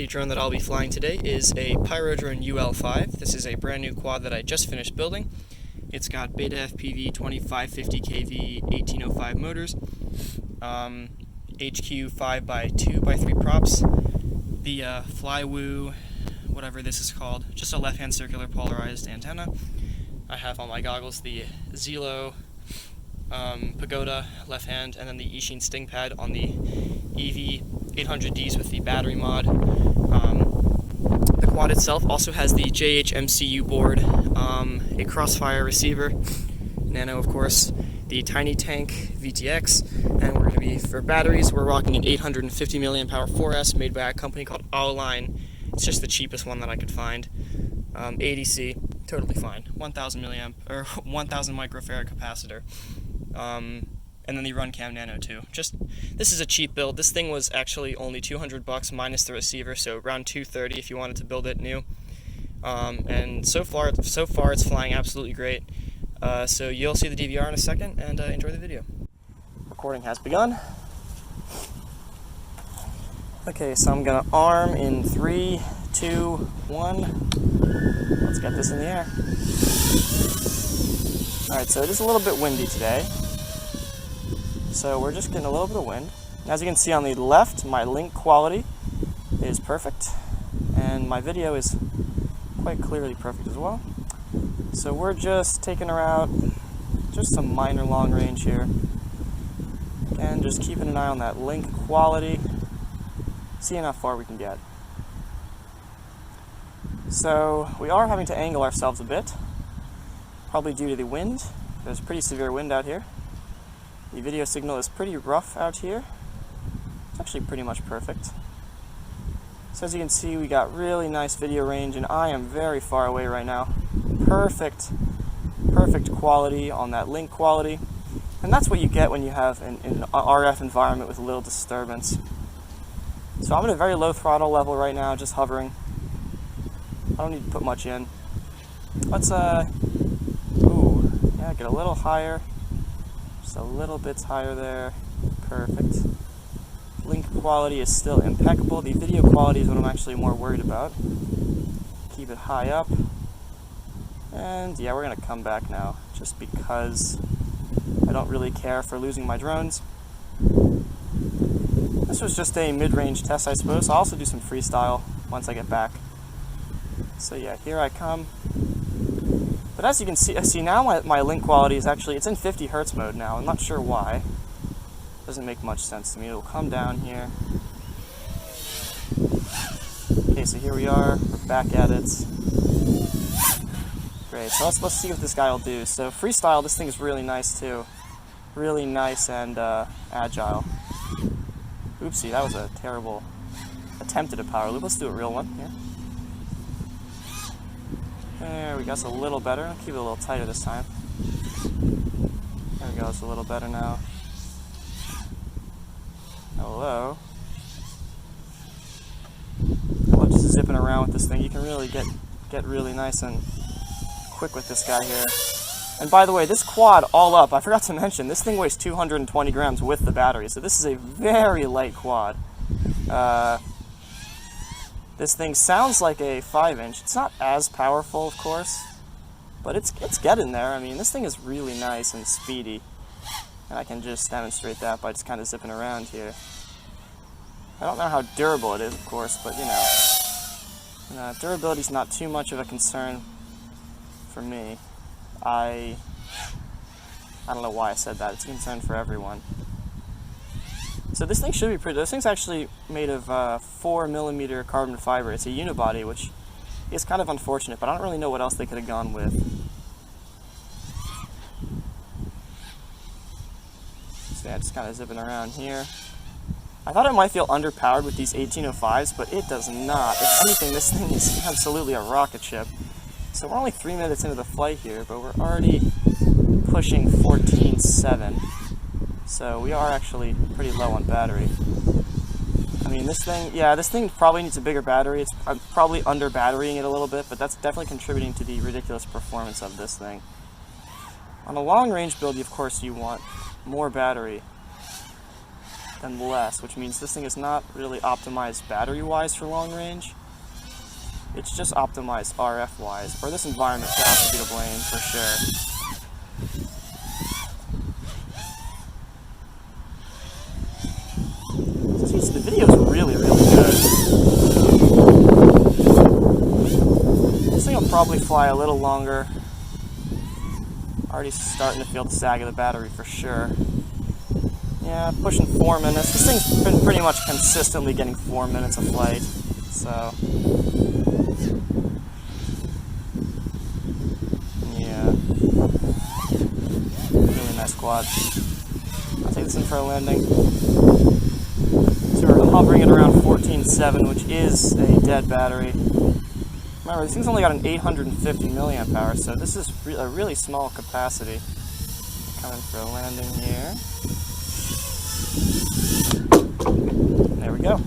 The drone that I'll be flying today is a Pyrodrone UL5. This is a brand new quad that I just finished building. It's got Beta FPV 2550 kV 1805 motors, HQ 5x2x3 props, the Flywoo, whatever this is called, just a left-hand circular polarized antenna. I have on my goggles the Zelo Pagoda left hand, and then the Eachine Sting Pad on the EV 800Ds with the battery mod. The quad itself also has the JHMCU board, a Crossfire receiver, Nano of course, the Tiny Tank VTX, and we're going to be, for batteries, we're rocking an 850 mAh 4S made by a company called Align. It's just the cheapest one that I could find. ADC, totally fine. 1000 microfarad capacitor. And then the Runcam Nano too. This is a cheap build. This thing was actually only $200 minus the receiver, so around $230 if you wanted to build it new. And so far it's flying absolutely great. So you'll see the DVR in a second, and enjoy the video. Recording has begun. Okay, so I'm gonna arm in 3, 2, 1. Let's get this in the air. Alright, so it is a little bit windy today. So we're just getting a little bit of wind. As you can see on the left, my link quality is perfect, and my video is quite clearly perfect as well. So we're just taking her out, just some minor long range here. Again, just keeping an eye on that link quality, seeing how far we can get. So we are having to angle ourselves a bit, probably due to the wind. There's pretty severe wind out here. The video signal is pretty rough out here. It's actually pretty much perfect. So as you can see, we got really nice video range, and I am very far away right now. Perfect quality on that link quality. And that's what you get when you have an RF environment with little disturbance. So I'm at a very low throttle level right now, just hovering. I don't need to put much in. Let's, get a little higher. Just a little bit higher there. Perfect. Link quality is still impeccable. The video quality is what I'm actually more worried about. Keep it high up. And yeah, we're going to come back now, just because I don't really care for losing my drones. This was just a mid-range test, I suppose. I'll also do some freestyle once I get back. So yeah, here I come. But as you can see now my link quality is actually, it's in 50 Hertz mode now. I'm not sure why. Doesn't make much sense to me. It'll come down here. Okay, so here we are. We're back at it. Great, so let's see what this guy will do. So freestyle, this thing is really nice too. Really nice and agile. Oopsie, that was a terrible attempt at a power loop. Let's do a real one here. There we go, it's a little better. I'll keep it a little tighter this time. There we go, it's a little better now. Hello. I love just zipping around with this thing. You can really get really nice and quick with this guy here. And by the way, this quad all up, I forgot to mention, this thing weighs 220 grams with the battery, so this is a very light quad. This thing sounds like a 5-inch. It's not as powerful, of course, but it's getting there. I mean, this thing is really nice and speedy, and I can just demonstrate that by just kind of zipping around here. I don't know how durable it is, of course, but you know, durability's not too much of a concern for me. I don't know why I said that. It's a concern for everyone. So this thing should be pretty. This thing's actually made of 4mm carbon fiber. It's a unibody, which is kind of unfortunate, but I don't really know what else they could have gone with. So yeah, just kind of zipping around here. I thought it might feel underpowered with these 1805s, but it does not. If anything, this thing is absolutely a rocket ship. So we're only 3 minutes into the flight here, but we're already pushing 14.7. So we are actually pretty low on battery. I mean, this thing probably needs a bigger battery. I'm probably under batterying it a little bit, but that's definitely contributing to the ridiculous performance of this thing. On a long range build, of course, you want more battery. than less, which means this thing is not really optimized battery-wise for long range. It's just optimized RF-wise. For this environment, it has to be to blame for sure. Jeez, the video is really, really good. This thing will probably fly a little longer. Already starting to feel the sag of the battery for sure. Yeah, pushing 4 minutes. This thing's been pretty much consistently getting 4 minutes of flight, so yeah, really nice quad. I'll take this in for a landing. So we're hovering at around 14.7, which is a dead battery. Remember, this thing's only got an 850 milliamp hour, so this is a really small capacity. Coming for a landing here. There we go.